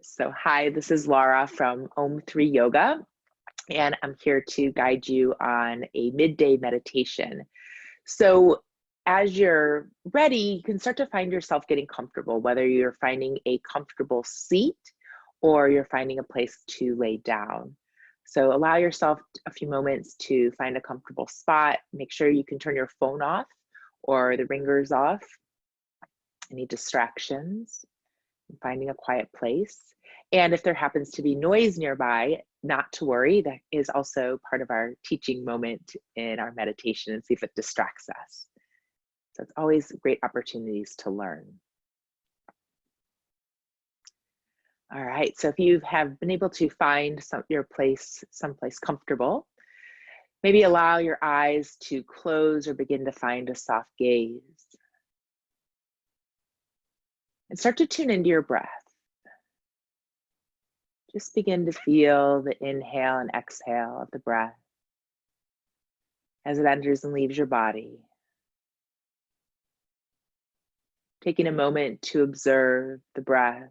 So hi, this is Lara from Om3 Yoga, and I'm here to guide you on a midday meditation. So as you're ready, you can start to find yourself getting comfortable, whether you're finding a comfortable seat or you're finding a place to lay down. So allow yourself a few moments to find a comfortable spot. Make sure you can turn your phone off or the ringers off, any distractions. Finding a quiet place. And if there happens to be noise nearby, not to worry, that is also part of our teaching moment in our meditation, and see if it distracts us. So it's always great opportunities to learn. All right, so if you have been able to find someplace comfortable, maybe allow your eyes to close or begin to find a soft gaze. And start to tune into your breath. Just begin to feel the inhale and exhale of the breath as it enters and leaves your body. Taking a moment to observe the breath,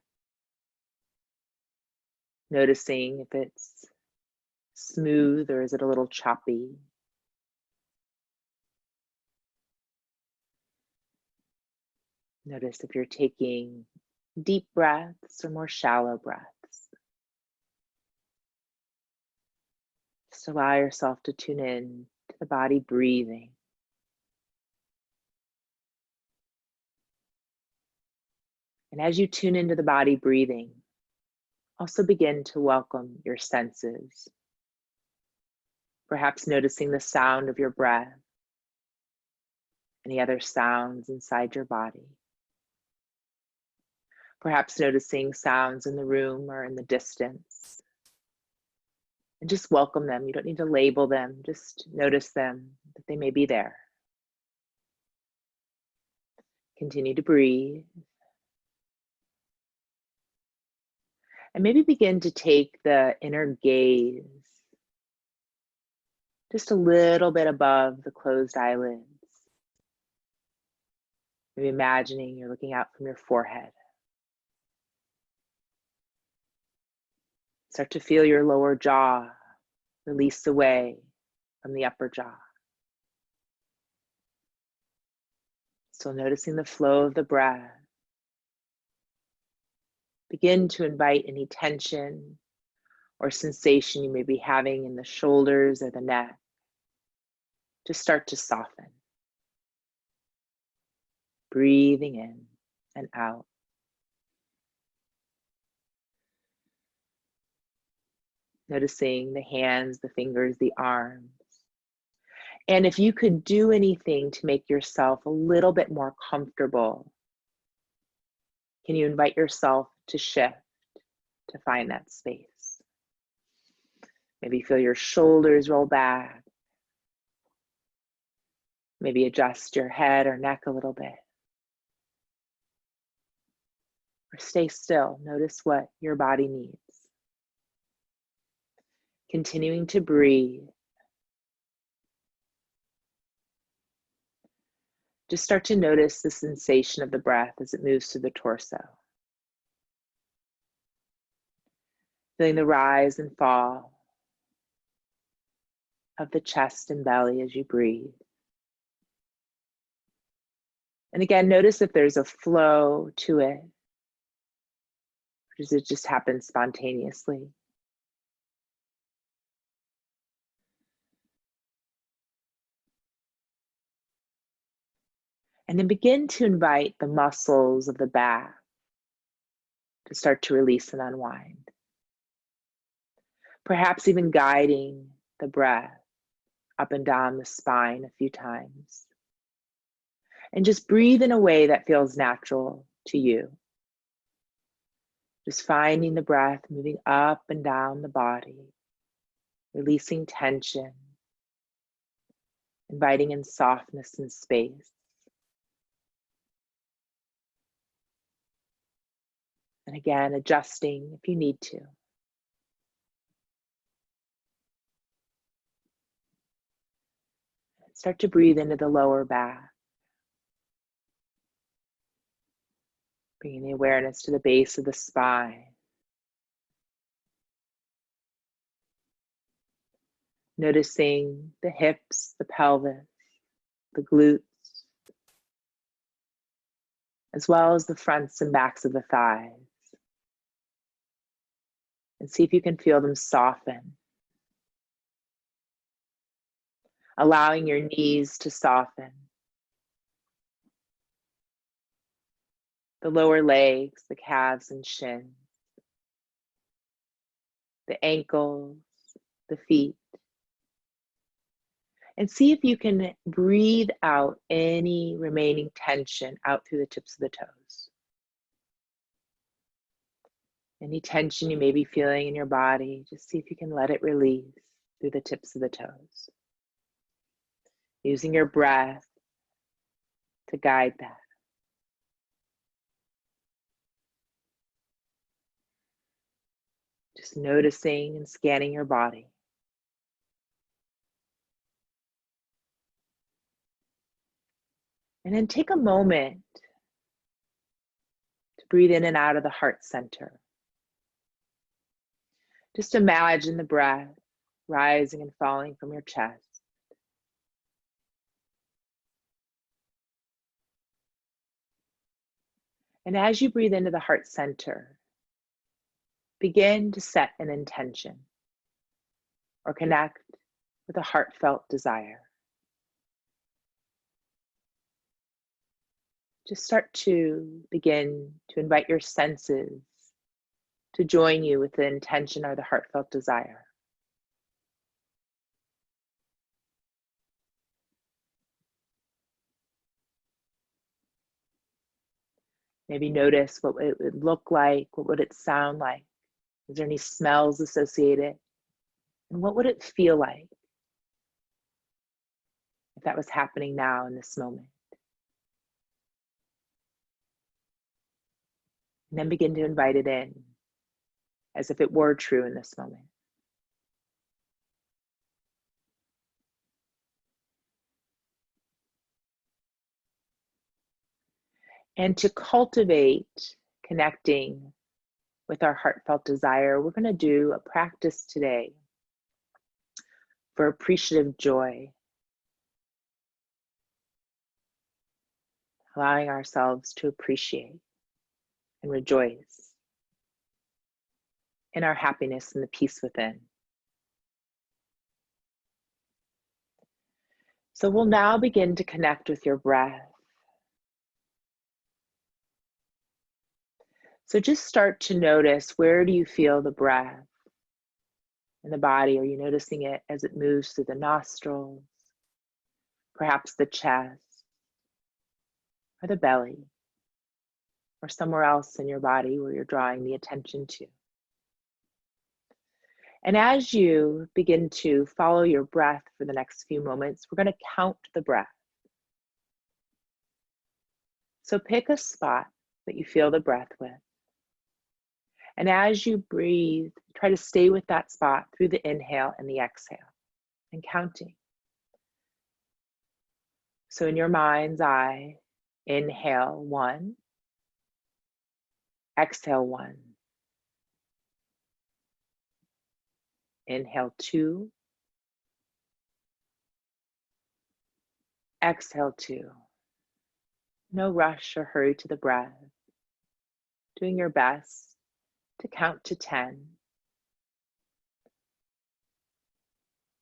noticing if it's smooth or is it a little choppy. Notice if you're taking deep breaths or more shallow breaths. Just allow yourself to tune in to the body breathing. And as you tune into the body breathing, also begin to welcome your senses. Perhaps noticing the sound of your breath, any other sounds inside your body. Perhaps noticing sounds in the room or in the distance. And just welcome them. You don't need to label them, just notice them, that they may be there. Continue to breathe. And maybe begin to take the inner gaze just a little bit above the closed eyelids. Maybe imagining you're looking out from your forehead. Start to feel your lower jaw release away from the upper jaw. Still noticing the flow of the breath. Begin to invite any tension or sensation you may be having in the shoulders or the neck to start to soften. Breathing in and out. Noticing the hands, the fingers, the arms. And if you could do anything to make yourself a little bit more comfortable, can you invite yourself to shift to find that space? Maybe feel your shoulders roll back. Maybe adjust your head or neck a little bit. Or stay still. Notice what your body needs. Continuing to breathe. Just start to notice the sensation of the breath as it moves through the torso. Feeling the rise and fall of the chest and belly as you breathe. And again, notice if there's a flow to it, or does it just happen spontaneously? And then begin to invite the muscles of the back to start to release and unwind. Perhaps even guiding the breath up and down the spine a few times. And just breathe in a way that feels natural to you. Just finding the breath moving up and down the body, releasing tension, inviting in softness and space. And again, adjusting if you need to. Start to breathe into the lower back. Bringing the awareness to the base of the spine. Noticing the hips, the pelvis, the glutes, as well as the fronts and backs of the thighs. And see if you can feel them soften. Allowing your knees to soften. The lower legs, the calves and shins. The ankles, the feet. And see if you can breathe out any remaining tension out through the tips of the toes. Any tension you may be feeling in your body, just see if you can let it release through the tips of the toes. Using your breath to guide that. Just noticing and scanning your body. And then take a moment to breathe in and out of the heart center. Just imagine the breath rising and falling from your chest. And as you breathe into the heart center, begin to set an intention or connect with a heartfelt desire. Just start to begin to invite your senses to join you with the intention or the heartfelt desire. Maybe notice what it would look like, what would it sound like? Is there any smells associated? And what would it feel like if that was happening now in this moment? And then begin to invite it in as if it were true in this moment. And to cultivate connecting with our heartfelt desire, we're going to do a practice today for appreciative joy, allowing ourselves to appreciate and rejoice in our happiness and the peace within. So we'll now begin to connect with your breath. So just start to notice, where do you feel the breath in the body? Are you noticing it as it moves through the nostrils, perhaps the chest, or the belly, or somewhere else in your body where you're drawing the attention to? And as you begin to follow your breath for the next few moments, we're going to count the breath. So pick a spot that you feel the breath with. And as you breathe, try to stay with that spot through the inhale and the exhale and counting. So in your mind's eye, inhale 1, exhale 1. Inhale 2, exhale 2. No rush or hurry to the breath. Doing your best to count to 10.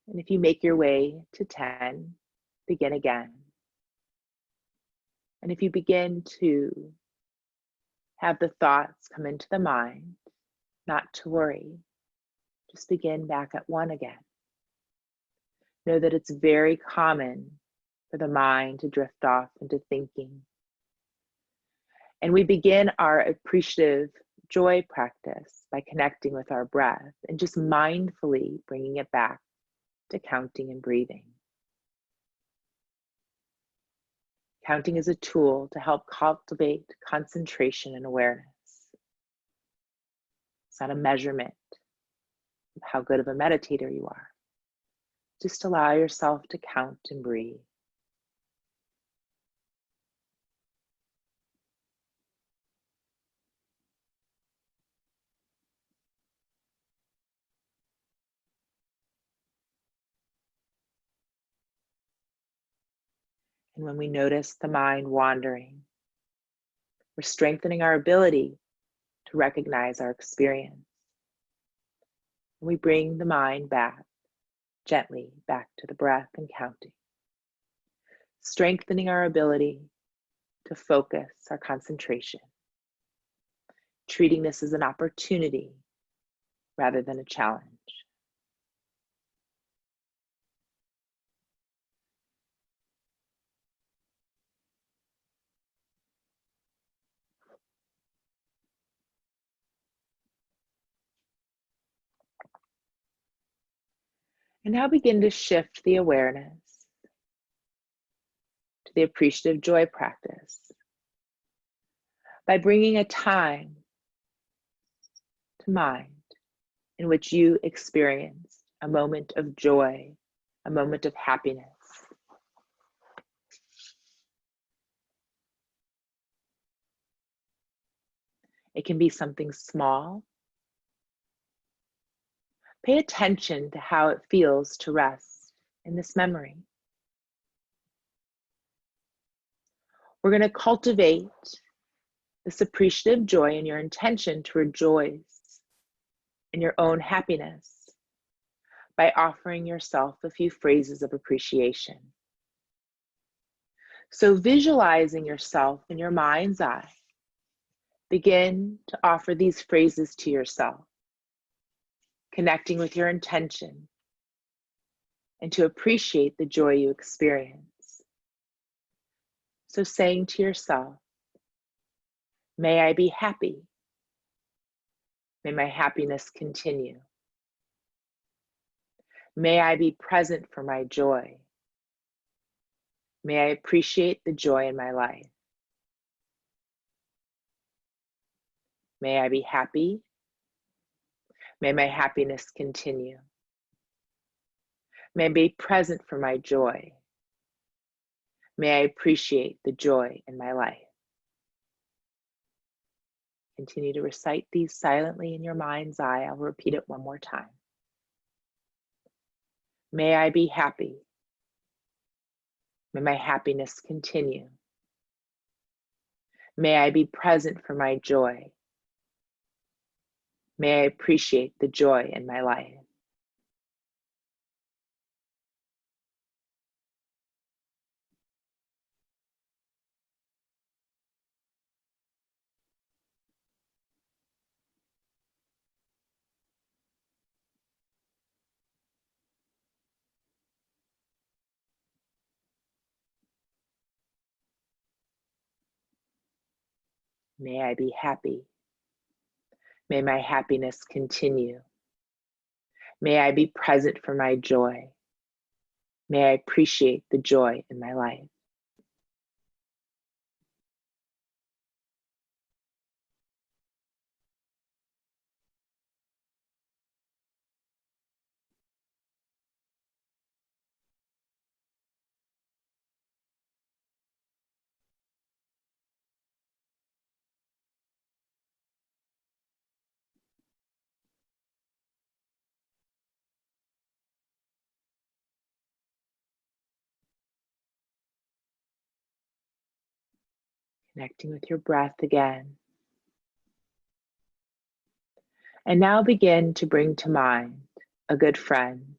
And if you make your way to 10, begin again. And if you begin to have the thoughts come into the mind, not to worry, just begin back at 1 again. Know that it's very common for the mind to drift off into thinking. And we begin our appreciative joy practice by connecting with our breath and just mindfully bringing it back to counting and breathing. Counting is a tool to help cultivate concentration and awareness. It's not a measurement of how good of a meditator you are. Just allow yourself to count and breathe. And when we notice the mind wandering, we're strengthening our ability to recognize our experience. And we bring the mind back, gently back to the breath and counting, strengthening our ability to focus our concentration, treating this as an opportunity rather than a challenge. And now begin to shift the awareness to the appreciative joy practice by bringing a time to mind in which you experienced a moment of joy, a moment of happiness. It can be something small. Pay attention to how it feels to rest in this memory. We're going to cultivate this appreciative joy in your intention to rejoice in your own happiness by offering yourself a few phrases of appreciation. So visualizing yourself in your mind's eye, begin to offer these phrases to yourself, connecting with your intention and to appreciate the joy you experience. So saying to yourself, may I be happy. May my happiness continue. May I be present for my joy. May I appreciate the joy in my life. May I be happy. May my happiness continue. May I be present for my joy. May I appreciate the joy in my life. Continue to recite these silently in your mind's eye. I'll repeat it one more time. May I be happy. May my happiness continue. May I be present for my joy. May I appreciate the joy in my life. May I be happy. May my happiness continue. May I be present for my joy. May I appreciate the joy in my life. Connecting with your breath again. And now begin to bring to mind a good friend.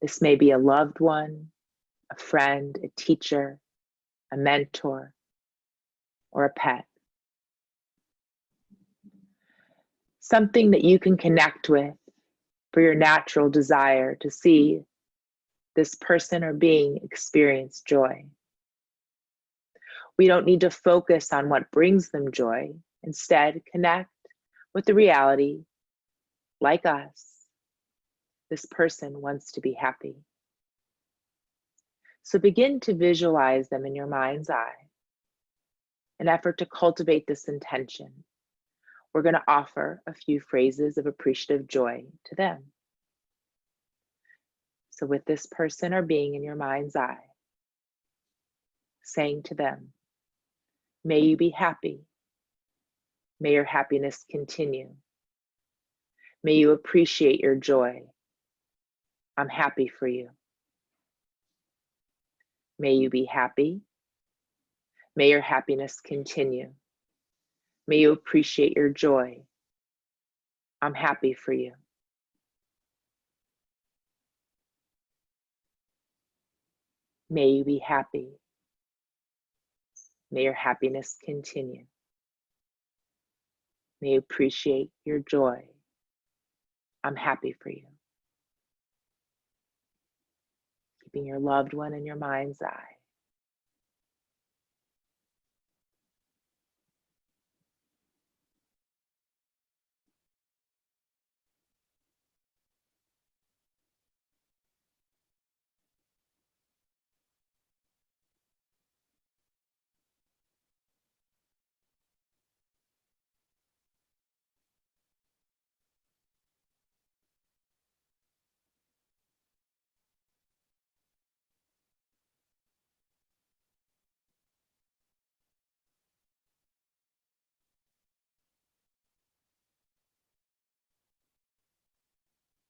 This may be a loved one, a friend, a teacher, a mentor, or a pet. Something that you can connect with for your natural desire to see this person or being experience joy. We don't need to focus on what brings them joy. Instead, connect with the reality, like us, this person wants to be happy. So begin to visualize them in your mind's eye, an effort to cultivate this intention. We're going to offer a few phrases of appreciative joy to them. So with this person or being in your mind's eye, saying to them, may you be happy. May your happiness continue. May you appreciate your joy. I'm happy for you. May you be happy. May your happiness continue. May you appreciate your joy. I'm happy for you. May you be happy. May your happiness continue. May you appreciate your joy. I'm happy for you. Keeping your loved one in your mind's eye.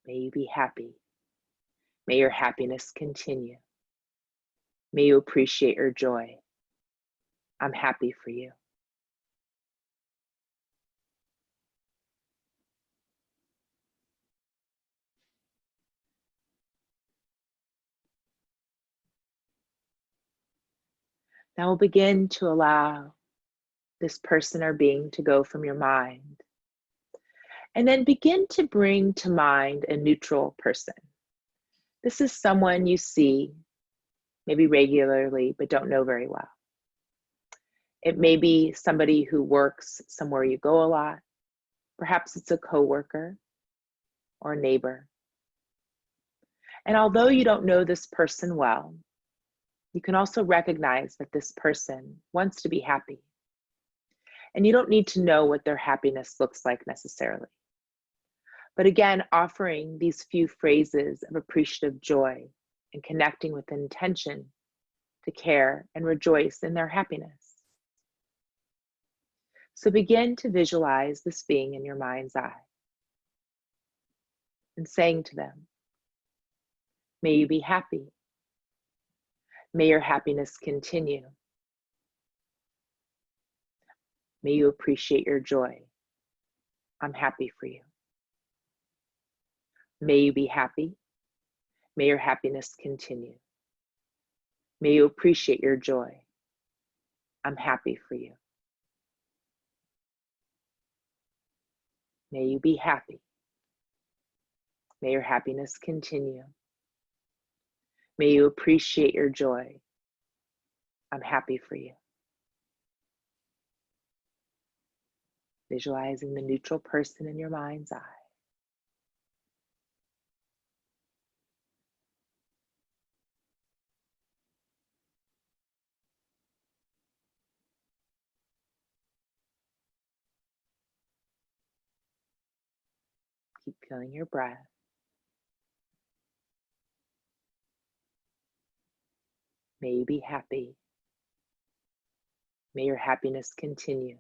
May you be happy. May your happiness continue. May you appreciate your joy. I'm happy for you. Now we'll begin to allow this person or being to go from your mind. And then begin to bring to mind a neutral person. This is someone you see, maybe regularly, but don't know very well. It may be somebody who works somewhere you go a lot. Perhaps it's a coworker or a neighbor. And although you don't know this person well, you can also recognize that this person wants to be happy. And you don't need to know what their happiness looks like necessarily. But again, offering these few phrases of appreciative joy and connecting with intention to care and rejoice in their happiness. So begin to visualize this being in your mind's eye and saying to them, may you be happy. May your happiness continue. May you appreciate your joy. I'm happy for you. May you be happy. May your happiness continue. May you appreciate your joy. I'm happy for you. May you be happy. May your happiness continue. May you appreciate your joy. I'm happy for you. Visualizing the neutral person in your mind's eye. Keep feeling your breath. May you be happy. May your happiness continue.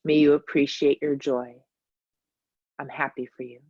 May you appreciate your joy. I'm happy for you.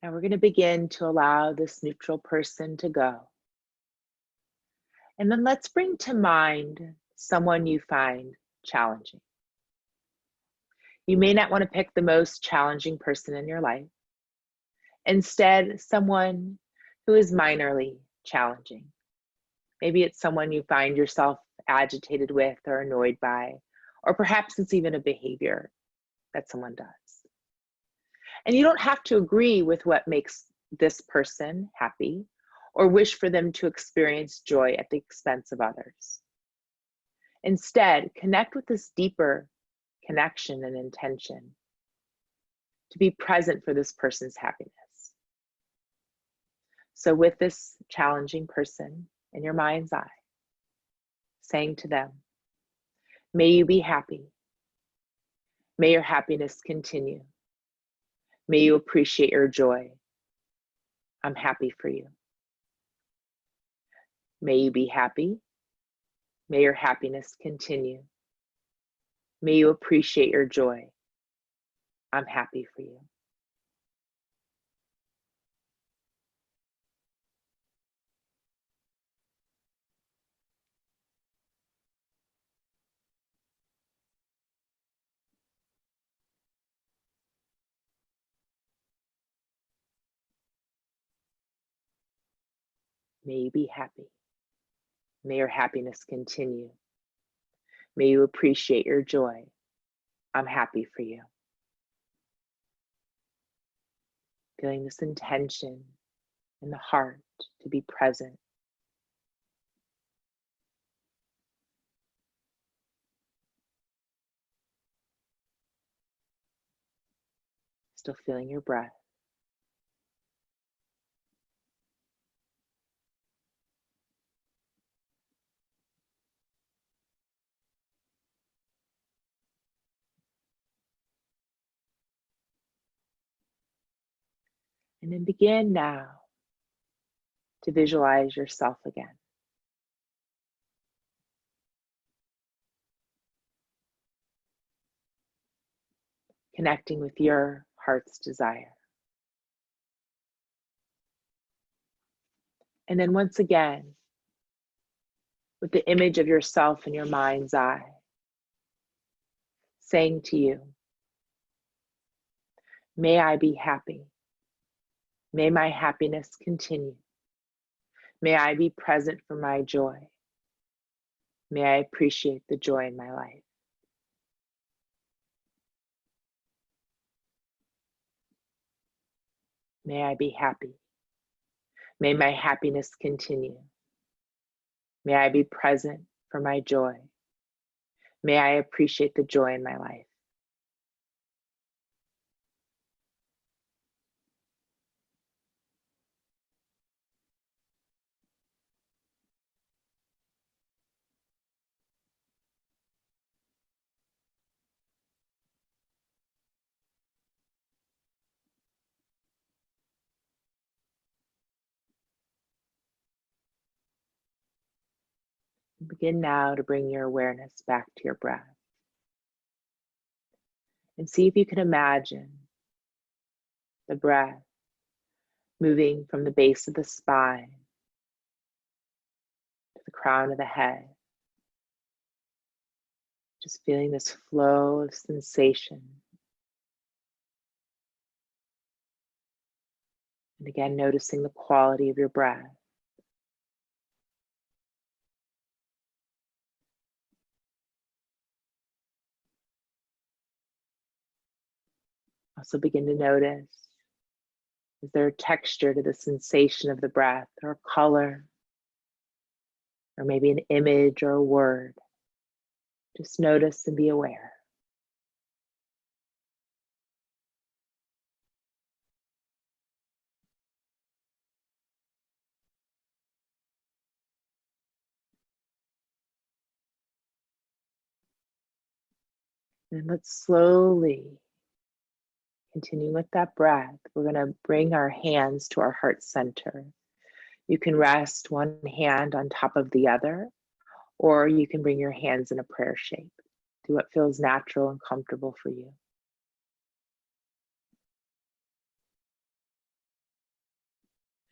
Now we're going to begin to allow this neutral person to go. And then let's bring to mind someone you find challenging. You may not want to pick the most challenging person in your life. Instead, someone who is minorly challenging. Maybe it's someone you find yourself agitated with or annoyed by, or perhaps it's even a behavior that someone does. And you don't have to agree with what makes this person happy or wish for them to experience joy at the expense of others. Instead, connect with this deeper connection and intention to be present for this person's happiness. So with this challenging person in your mind's eye, saying to them, may you be happy. May your happiness continue. May you appreciate your joy. I'm happy for you. May you be happy. May your happiness continue. May you appreciate your joy. I'm happy for you. May you be happy. May your happiness continue. May you appreciate your joy. I'm happy for you. Feeling this intention in the heart to be present. Still feeling your breath. And then begin now to visualize yourself again. Connecting with your heart's desire. And then once again, with the image of yourself in your mind's eye, saying to you, may I be happy. May my happiness continue. May I be present for my joy. May I appreciate the joy in my life. May I be happy. May my happiness continue. May I be present for my joy. May I appreciate the joy in my life. Begin now to bring your awareness back to your breath. And see if you can imagine the breath moving from the base of the spine to the crown of the head. Just feeling this flow of sensation. And again, noticing the quality of your breath. Also begin to notice, is there a texture to the sensation of the breath, or a color, or maybe an image or a word? Just notice and be aware. And let's slowly continue with that breath. We're going to bring our hands to our heart center. You can rest one hand on top of the other, or you can bring your hands in a prayer shape. Do what feels natural and comfortable for you.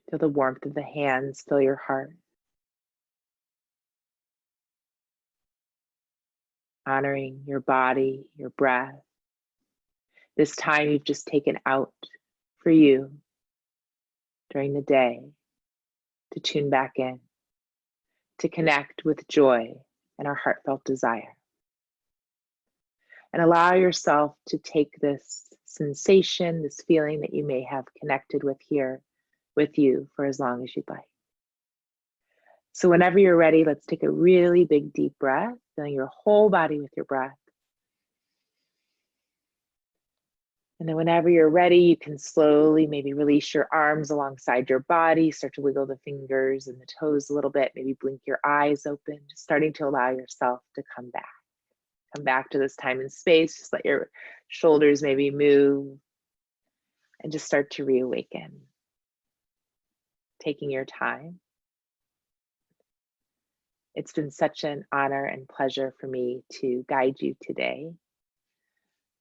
Feel the warmth of the hands fill your heart. Honoring your body, your breath. This time you've just taken out for you during the day to tune back in, to connect with joy and our heartfelt desire. And allow yourself to take this sensation, this feeling that you may have connected with here with you for as long as you'd like. So whenever you're ready, let's take a really big deep breath, filling your whole body with your breath. And then whenever you're ready, you can slowly maybe release your arms alongside your body, start to wiggle the fingers and the toes a little bit, maybe blink your eyes open, just starting to allow yourself to come back. Come back to this time and space, just let your shoulders maybe move and just start to reawaken. Taking your time. It's been such an honor and pleasure for me to guide you today.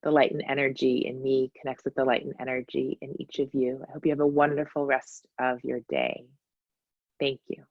The light and energy in me connects with the light and energy in each of you. I hope you have a wonderful rest of your day. Thank you.